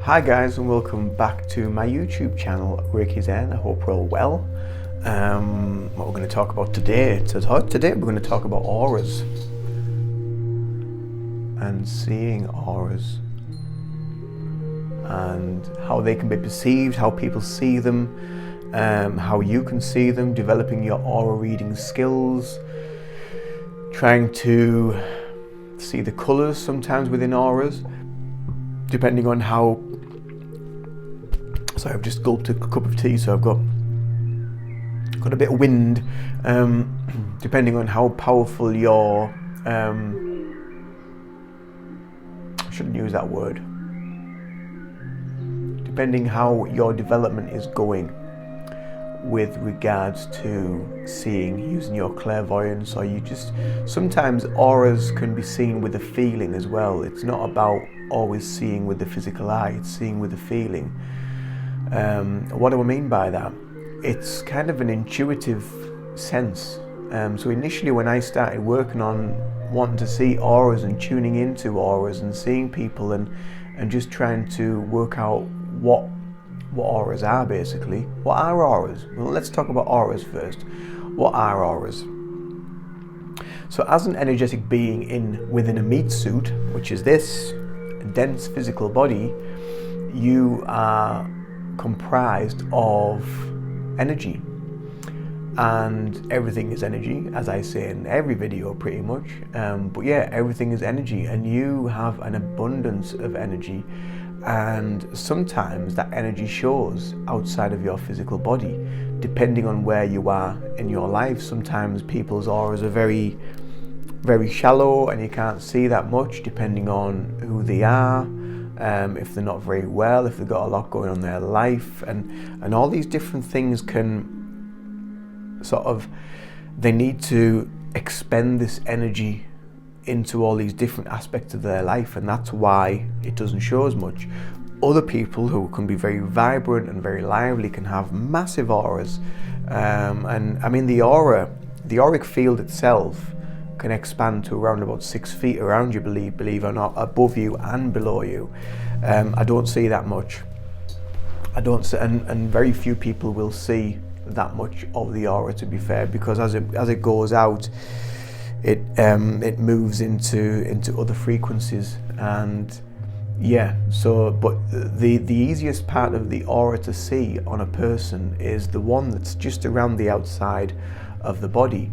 Hi guys, and welcome back to my YouTube channel, Reiki Zen. I hope we're all well. What we're going to talk about today, today we're going to talk about auras and seeing auras and how they can be perceived, how people see them, how you can see them, developing your aura reading skills, trying to see the colours sometimes within auras, depending on how. So I've just gulped a cup of tea, so I've got a bit of wind. Depending on how powerful your I shouldn't use that word. Depending how your development is going with regards to seeing, using your clairvoyance, or you just sometimes auras can be seen with a feeling as well. It's not about always seeing with the physical eye; it's seeing with the feeling. What do I mean by that? It's kind of an intuitive sense. So initially when I started working on wanting to see auras and tuning into auras and seeing people and just trying to work out what auras are basically. What are auras? Well, let's talk about auras first. What are auras? So as an energetic being within a meat suit, which is this dense physical body, you are comprised of energy, and everything is energy, as I say in every video pretty much, but yeah, everything is energy, and you have an abundance of energy, and sometimes that energy shows outside of your physical body depending on where you are in your life. Sometimes people's auras are very, very shallow and you can't see that much depending on who they are. If they're not very well, if they've got a lot going on in their life, and all these different things can they need to expend this energy into all these different aspects of their life, and that's why it doesn't show as much. Other people who can be very vibrant and very lively can have massive auras, and I mean the auric field itself can expand to around about 6 feet around you, believe it or not, above you and below you. I don't see that much. I don't see, and very few people will see that much of the aura, to be fair, because as it goes out, it moves into other frequencies, and yeah. So, but the easiest part of the aura to see on a person is the one that's just around the outside of the body,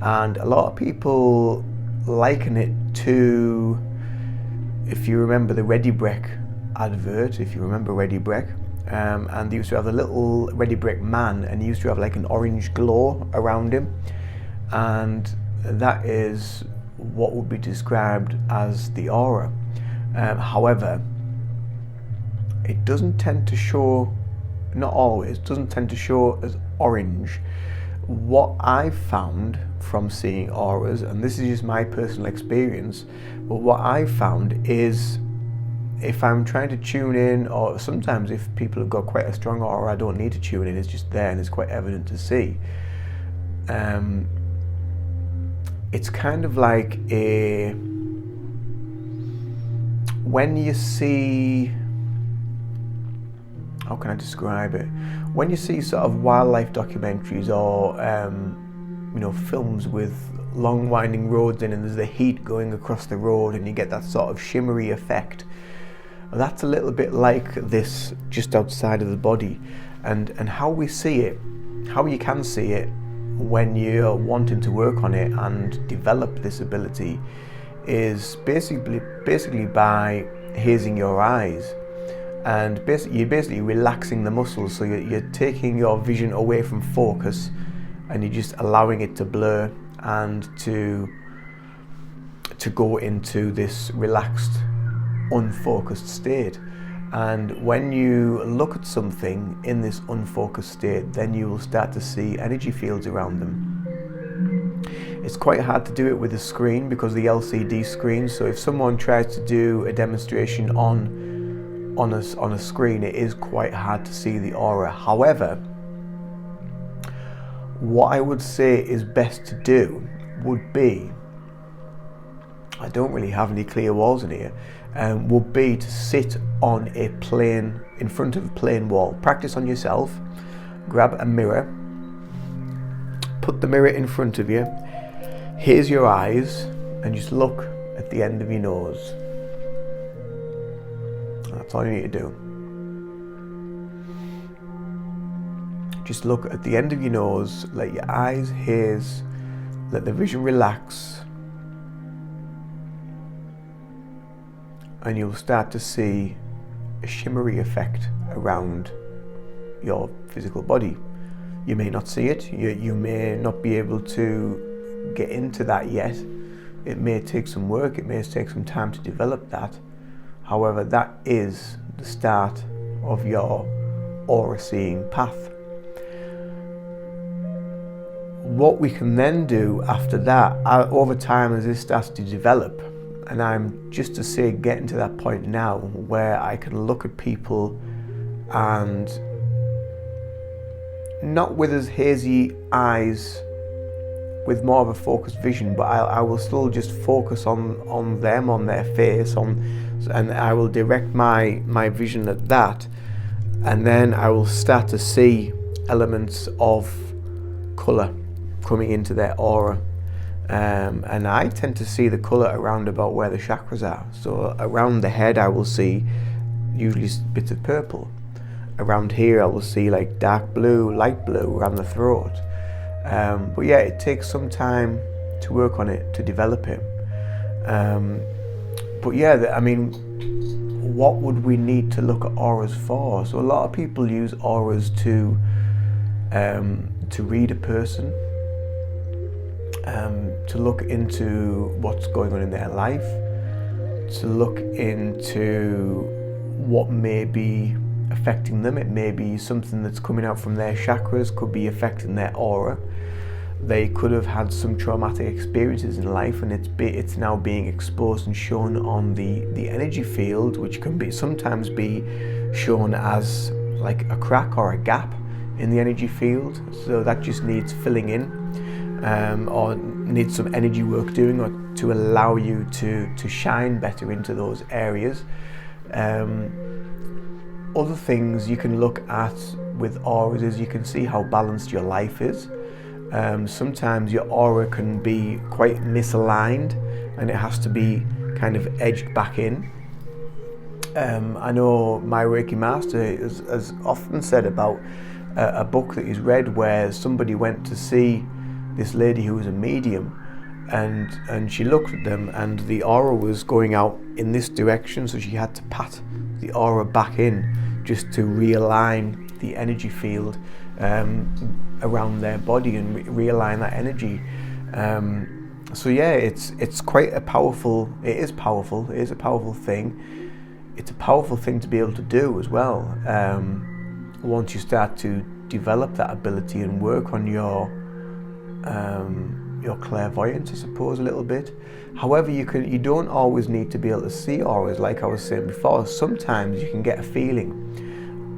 and a lot of people liken it to, if you remember the Ready Brek advert, if you remember Ready Brek, and they used to have a little Ready Brek man, and he used to have like an orange glow around him, and that is what would be described as the aura. However, it doesn't tend to show, not always, doesn't tend to show as orange. What I've found from seeing auras, and this is just my personal experience, but what I've found is if I'm trying to tune in, or sometimes if people have got quite a strong aura, I don't need to tune in, it's just there and it's quite evident to see. It's kind of like when you see, how can I describe it? When you see sort of wildlife documentaries or films with long winding roads in, and there's the heat going across the road and you get that sort of shimmery effect, that's a little bit like this just outside of the body. And how we see it, how you can see it when you're wanting to work on it and develop this ability, is basically by hazing your eyes. And you're basically relaxing the muscles, so you're taking your vision away from focus and you're just allowing it to blur and to go into this relaxed, unfocused state. And when you look at something in this unfocused state, then you will start to see energy fields around them. It's quite hard to do it with a screen because the LCD screen, so if someone tries to do a demonstration on a screen, it is quite hard to see the aura. However, what I would say is best to do would be, I don't really have any clear walls in here, would be to sit on a plain, in front of a plain wall. Practice on yourself. Grab a mirror. Put the mirror in front of you. Here's your eyes, and just look at the end of your nose. That's all you need to do. Just look at the end of your nose, let your eyes haze, let the vision relax, and you'll start to see a shimmery effect around your physical body. You may not see it, you may not be able to get into that yet. It may take some work, it may take some time to develop that. However, that is the start of your aura seeing path. What we can then do after that, over time as this starts to develop, and I'm just to say getting to that point now where I can look at people and not with as hazy eyes, with more of a focused vision, but I will still just focus on them, on their face, and I will direct my vision at that, and then I will start to see elements of colour coming into their aura, and I tend to see the colour around about where the chakras are. So around the head I will see usually bits of purple. Around here I will see like dark blue, light blue around the throat. But yeah, it takes some time to work on it, to develop it. But yeah, I mean, what would we need to look at auras for? So a lot of people use auras to read a person, to look into what's going on in their life, to look into what may be affecting them. It may be something that's coming out from their chakras, could be affecting their aura. They could have had some traumatic experiences in life, and it's now being exposed and shown on the energy field, which can be sometimes be shown as like a crack or a gap in the energy field. So that just needs filling in, or needs some energy work doing, or to allow you to shine better into those areas. Other things you can look at with auras is you can see how balanced your life is. Sometimes your aura can be quite misaligned and it has to be kind of edged back in. I know my Reiki master has often said about a book that he's read where somebody went to see this lady who was a medium, and she looked at them and the aura was going out in this direction, so she had to pat the aura back in just to realign the energy field around their body and realign that energy. So yeah, it's quite a powerful. It is powerful. It is a powerful thing. It's a powerful thing to be able to do as well. Once you start to develop that ability and work on your clairvoyance, I suppose, a little bit. However, you don't always need to be able to see auras. Like I was saying before, sometimes you can get a feeling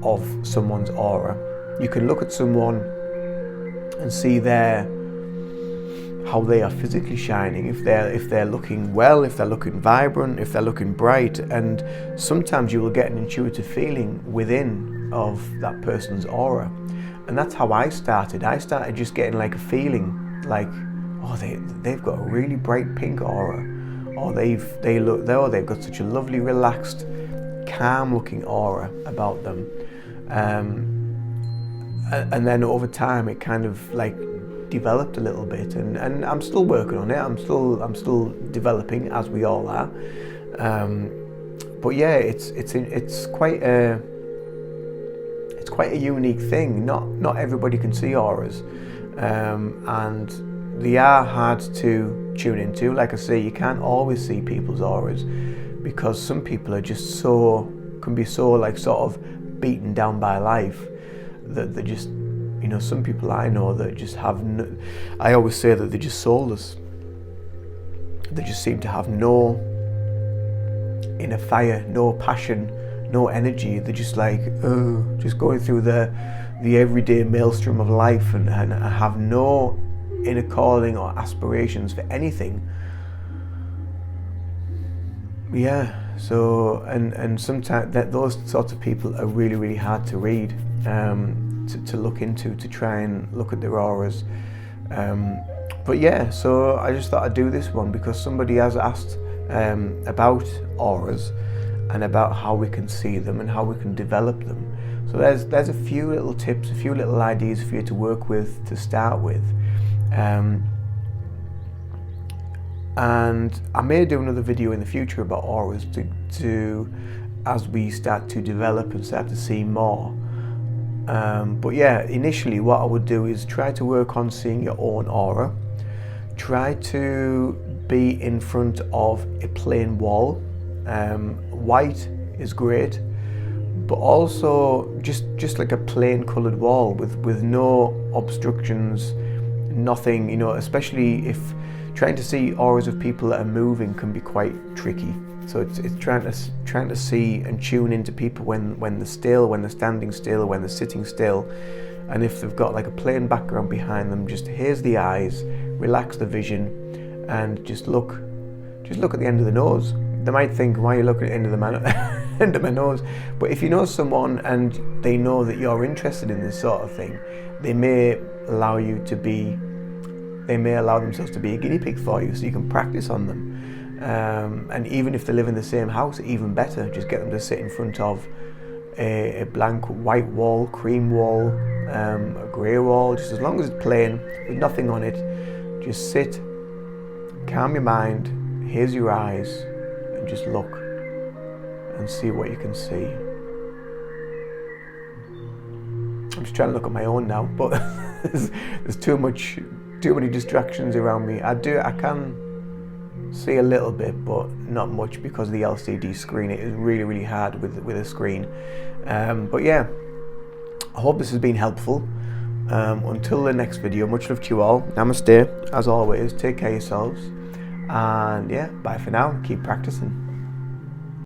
of someone's aura. You can look at someone and see how they are physically shining, if they're looking well, if they're looking vibrant, if they're looking bright, and sometimes you will get an intuitive feeling within of that person's aura. And that's how I started. I started just getting like a feeling like, oh, they've got a really bright pink aura, or they've got such a lovely, relaxed, calm looking aura about them. And then over time it kind of like developed a little bit, and I'm still working on it. I'm still developing, as we all are. But yeah, it's quite a unique thing. Not everybody can see auras, and they are hard to tune into. Like I say, you can't always see people's auras because some people are just can be so like sort of beaten down by life that they just, some people I know that just have I always say that they're just soulless. They just seem to have no inner fire, no passion, no energy. They're just like, just going through the everyday maelstrom of life and have no inner calling or aspirations for anything. Yeah, So and sometimes those sorts of people are really hard to read, to look into, to try and look at their auras. But yeah, so I just thought I'd do this one because somebody has asked about auras and about how we can see them and how we can develop them. So there's a few little tips, a few little ideas for you to work with to start with. And I may do another video in the future about auras to as we start to develop and start to see more. But yeah, initially what I would do is try to work on seeing your own aura. Try to be in front of a plain wall. White is great, but also just like a plain coloured wall with no obstructions, nothing, you know, especially if trying to see auras of people that are moving can be quite tricky. So it's trying to see and tune into people when they're still, when they're standing still, when they're sitting still. And if they've got like a plain background behind them, just here's the eyes, relax the vision, and just look at the end of the nose. They might think, why are you looking at the end of the end of my nose? But if you know someone and they know that you're interested in this sort of thing, they may allow themselves to be a guinea pig for you, so you can practice on them. And even if they live in the same house, even better, just get them to sit in front of a blank white wall, cream wall, a grey wall, just as long as it's plain, with nothing on it. Just sit, calm your mind, here's your eyes, and just look and see what you can see. I'm just trying to look at my own now, but there's too many distractions around me. I can see a little bit, but not much because of the LCD screen. It is really hard with a screen. But yeah, I hope this has been helpful. Until the next video, much love to you all. Namaste, as always. Take care of yourselves, and yeah, bye for now. Keep practicing.